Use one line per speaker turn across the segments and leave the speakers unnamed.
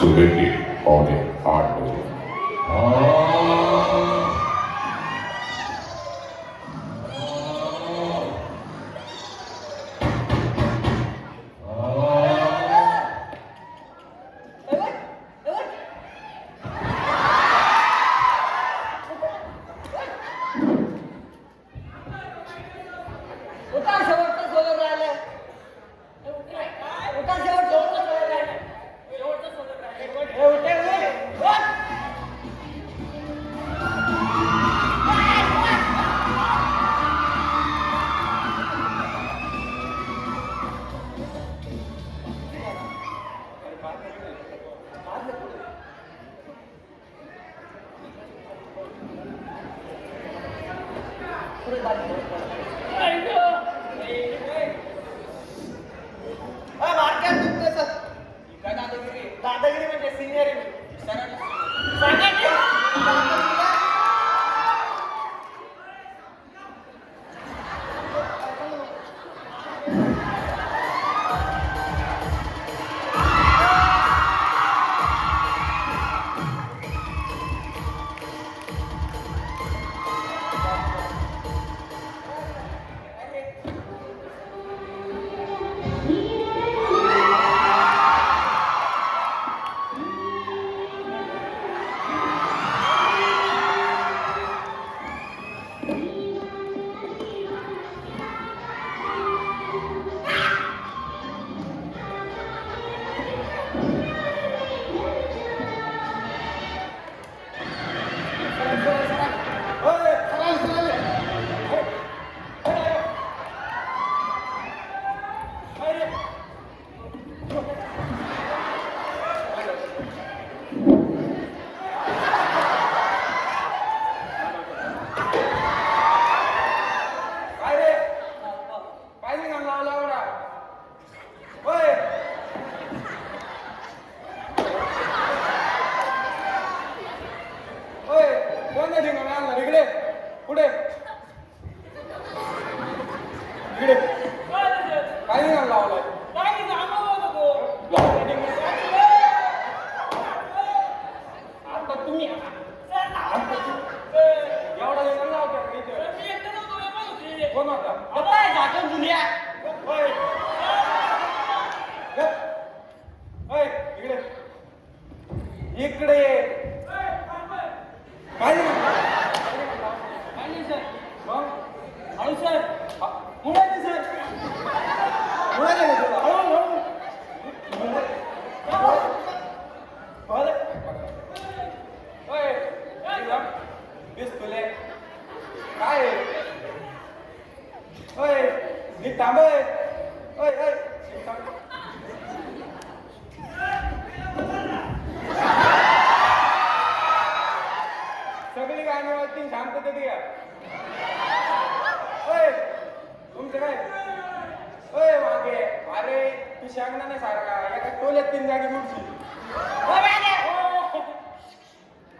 सुबह के 8:45
दादागिरी म्हणजे सिनियर आहे इकडे काय सर मग हळू सर मुळाचे सर मुळाचे हळू तुले काय नीट थांबय सगळी गाणी वाजती शांत कधी या तुमचं काय मागे अरे तू सांगणार नाही सारखा एका टोल्यात 3 जागी मुडशी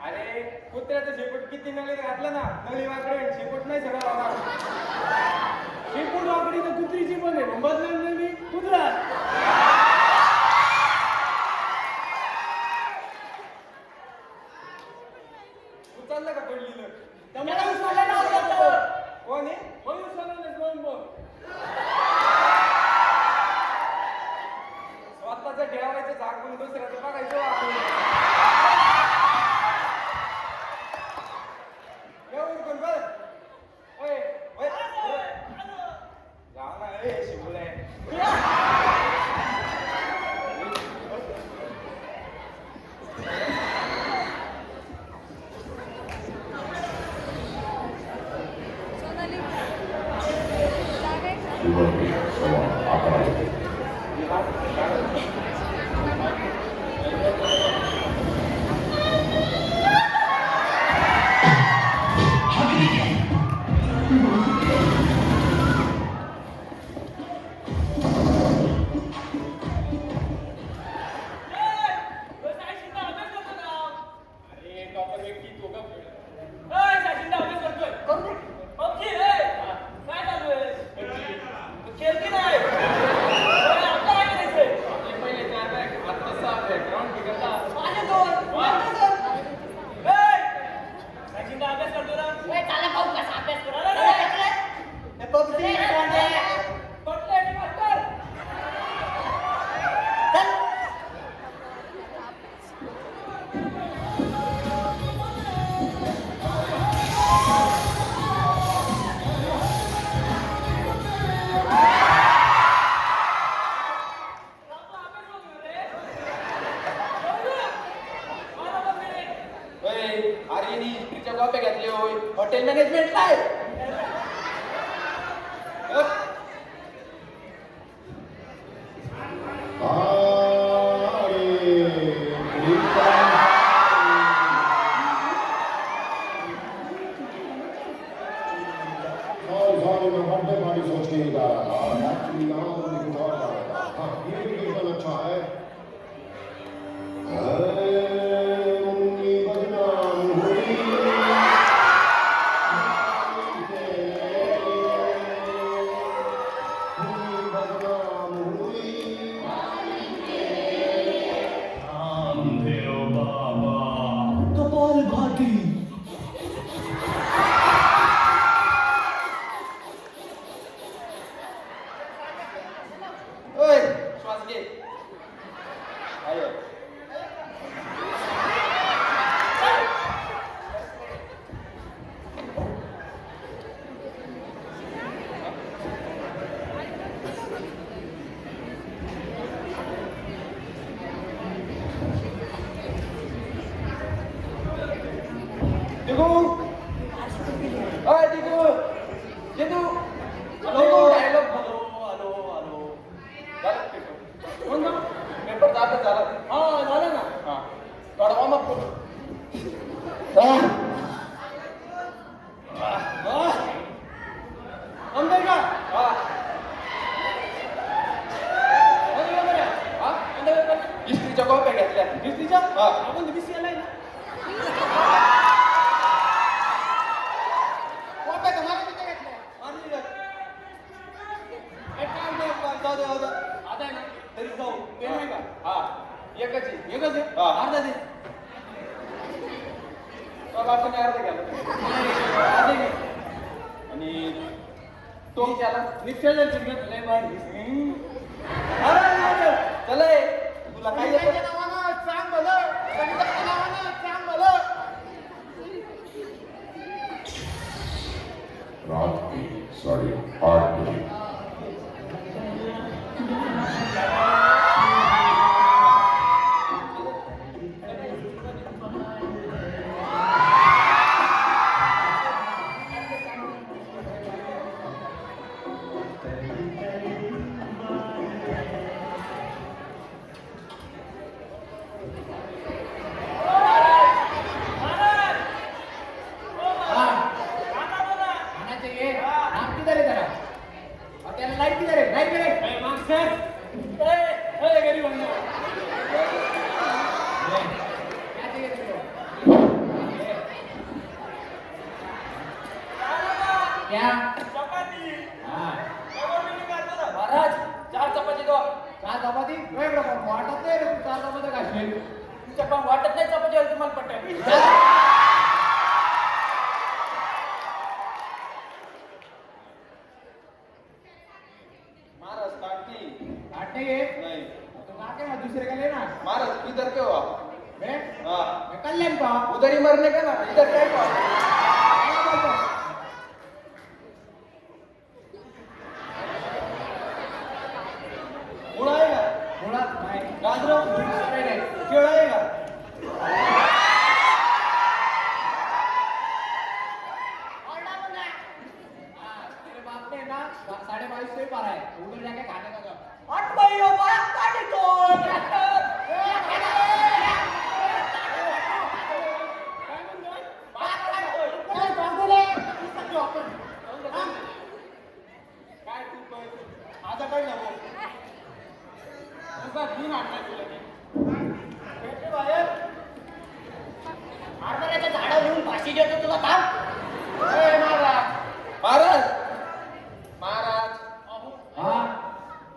अरे कुत्र्याचं शेपूट किती नळीत घातलं ना नळी वाकडे शेपूट नाही सगळं बाबा शेपूट वाकडी तर कुत्रीची पण आहे बदलणार नाही मी कुत्रा उचललं का पडलेलं कोण आहे स्वतःच ठेवायचं झाकून दुसऱ्याचं बघायचं येऊन कोण बघ जाऊ ना रे शिवले
सुबह के 11:15
खेळती नाही
सॉरी मैं बर्थडे पार्टी सोच के ही जा रहा था एक्चुअली यहाँ मुझे कुछ और जा रहा था हाँ ये भी कीर्तन अच्छा है मुन्नी बदनाम हुई मुन्नी बदनाम हुई
रामदेव बाबा
कपाल भाती
ओय श्वास घे आयो दिगू ओय Digu Jitu Digu dialogue hello hello hello झालं पेपर कोण ना पेपर दाखल झाला हा झालं ना हा थोडा वार्म अप अंदर का हा हिस्ट्रीच्या कॉप्या घेतल्या हिस्ट्रीच्या हा आपण बीसी आलाय ना कॉप्या तर मला तिथे घेतल्या आणि एक काम कर जाऊ दे आता आहे ना तरी जाऊ पेन आहे का हा एकच आहे अर्धा दे आपण अर्धा घ्या अर्धा घे आणि तो त्याला निश्चय चिन्ह लय भारी अरे चला तुला काय येतं नावानं सांग भलं संगीताच्या नावानं सांग भलं
रात की 8:30 बजे
महाराज 4 चपाती दो
वाटत नाही रे तू चार चपात्या खाशील
तुमच्या पण वाटत नाही चपाती आली तुम्हाला पटेल महाराज काटती
काटने घे
नहीं
तो काके ना दूसरे का लेना
महाराज इधर क्यों आ
मैं
हाँ
मैं कल्याण का
उधर ही मरने का ना इधर क्या हुआ
क्या बोलता
मुड़ा आएगा
मुळात नाही
गाजर
दुसरे नाही
केळं आएगा
तेरे बाप ने ना 22.5 से पारा है उधर जाके खाने का कर
आठ भाइयों बाया काटे तो काय तू पण आता काय ना तुझा घेऊन आणलाय तुला मी भेटले बाहेर
आरबऱ्याच्या झाडावर येऊन फाशी देतो तुला थांब
ए महाराज महाराज महाराज
हाँ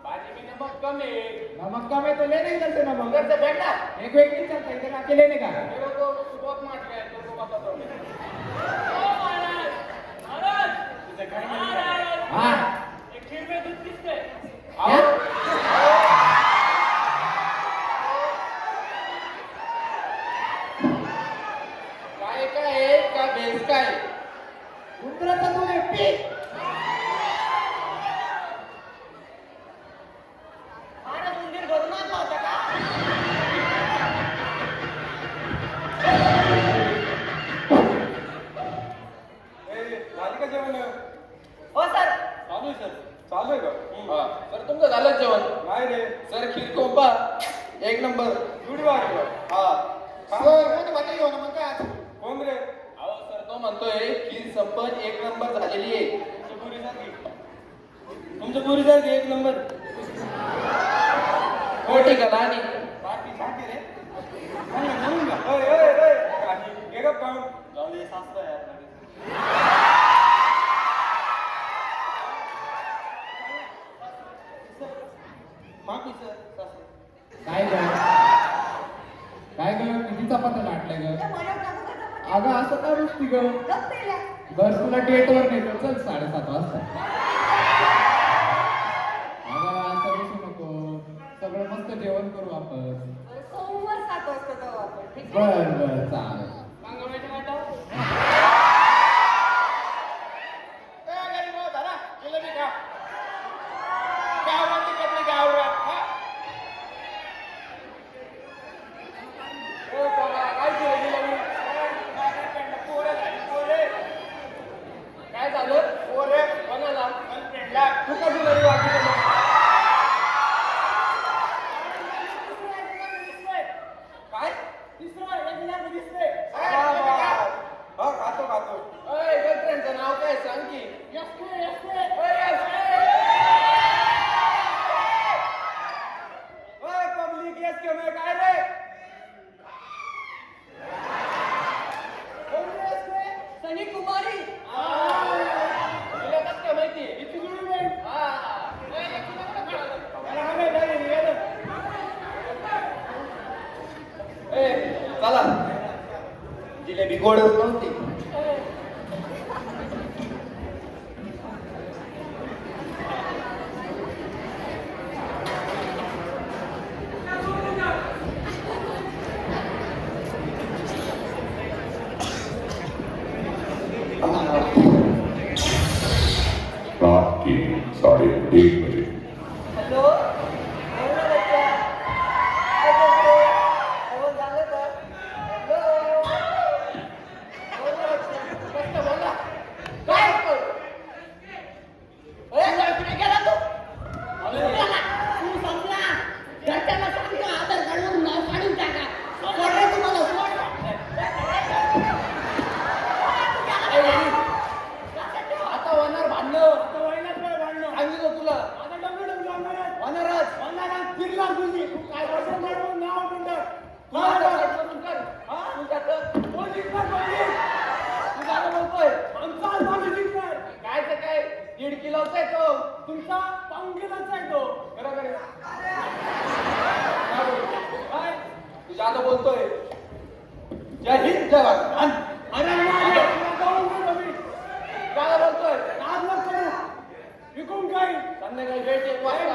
भाजी में नमक कम है
नमक का मैं तो ले नहीं चलते नमक
उधर से बैठना
एक व्यक्ति नहीं चलता इधर आके लेने का
मेरे को बहुत मार गया है तुमको बताता हूँ मैं महाराज महाराज तुझे काय नाही
हाँ
एक खीर में दूध किससे
क्या?
काय का है का भैंस का है
कुत्र्याचं दूध आहे पीक
महाराज मंदिर भरून आणला होता का झाली का जेवण हो सर चालू आहे सर चालू आहे का सर तुमचं झालं जेवण नाही रे सर खीर कोंबा एक नंबर जुडी वाढ हा
सर कोण भाजी घेऊन मग काय
कोण रे अहो सर तो म्हणतोय खीर संपत एक नंबर झालेली आहे तुमचं गुरुसारखी एक नंबर. हो ठीक आहे लहान आहे. बाकी झाके रे. म्हणून का? ओय ओय ओय. हे गप पाहून. जाऊ दे सासरा यार. माफी सर सासरा.
काय ग किती चपात्या लाटल्या ग? अगं असं का रुसती ग? बर तुला डेटवर नेतो चल 7:30 वाजता. अगं असं बसू नको, सगळं मस्त जेवण करू आपण. बर चालेल.
काय झालं? कोणाला? तू कधी नाही वाटली का मग? काय? हा खातो. अय गर्लफ्रेंडचं नाव काय सांग की? अय पब्लिक येस के मैं काय रे?
सनी कुमारी.
तुला कसं काय माहिती? चला जिलेबी गोडच नव्हती.
रात के 1:30 बजे
हॅलो काय 1.5 किलोचा आहे तो. तुमचा 5 किलोचा आहे तो. बरोबर आहे. काय तुझ्या आता बोलतोय. जय हिंद जय भारत. अरे काय बोलतोय? विकून काय संध्याकाळी भेट 1 वाजता.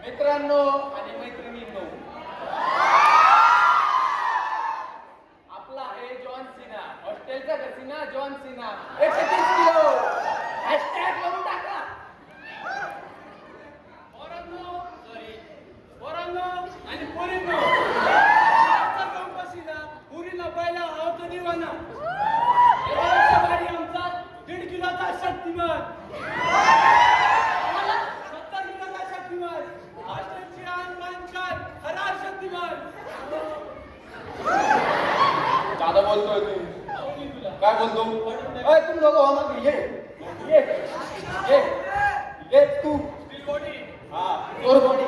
मित्रांनो आणि मैत्रिणींनो, आपला आहे जॉन सिना, हॉस्टेलचा कसिना जॉन सिना 130 किलो. हॅशटॅग करून टाका. पोरांनो आणि पोरींनो, आजचा जॉन सिना पुरीला पहिला आवतो दिवाना. आमचा 1.5 किलोचा शक्तिमान. ज्यादा बोलतोय तू. काय बोलतो अय तुम लोक हो मागे ये ये ये तू हा तोर बॉडी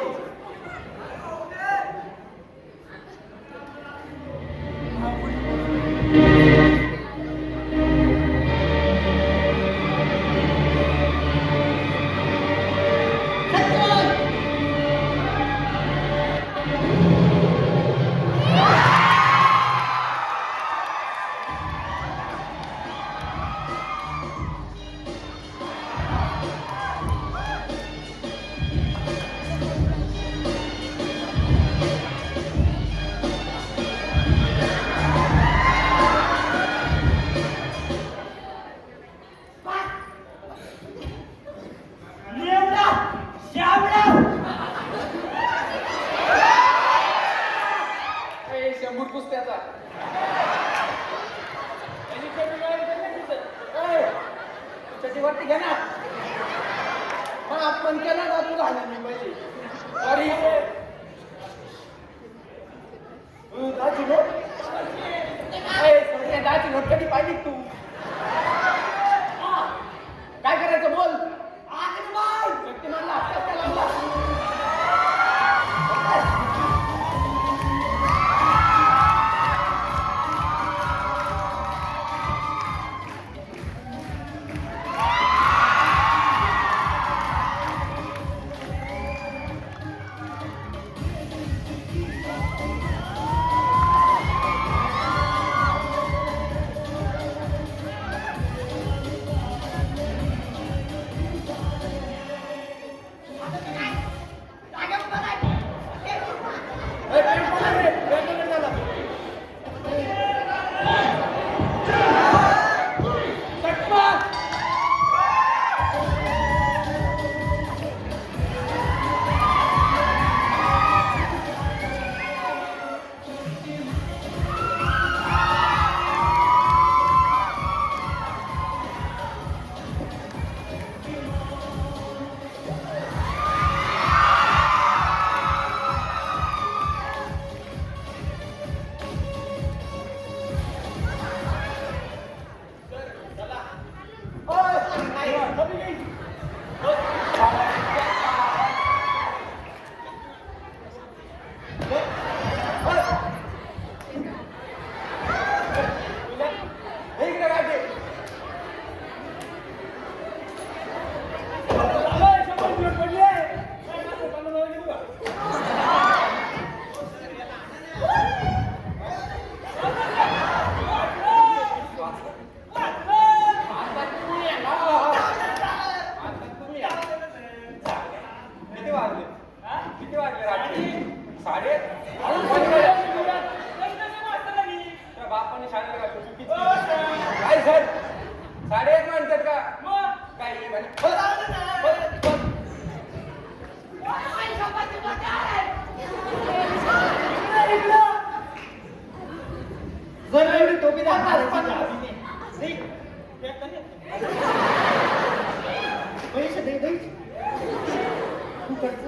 शंभर कुस्त्याचा चटीवरती घे ना मग आपण केला ना तू राहणार मी पाहिजे सॉरी दाची नोट दाची नोट कधी पाहिजे तू काय करायचं बोल शक्तिमानला हप्ता लागला किती वाजले रात्री 3:30 बापाने शाळेला घातलं चुकीची काय सर 1:30 म्हणतात का काय
जर एवढी टोपी पैसे दे तू करतो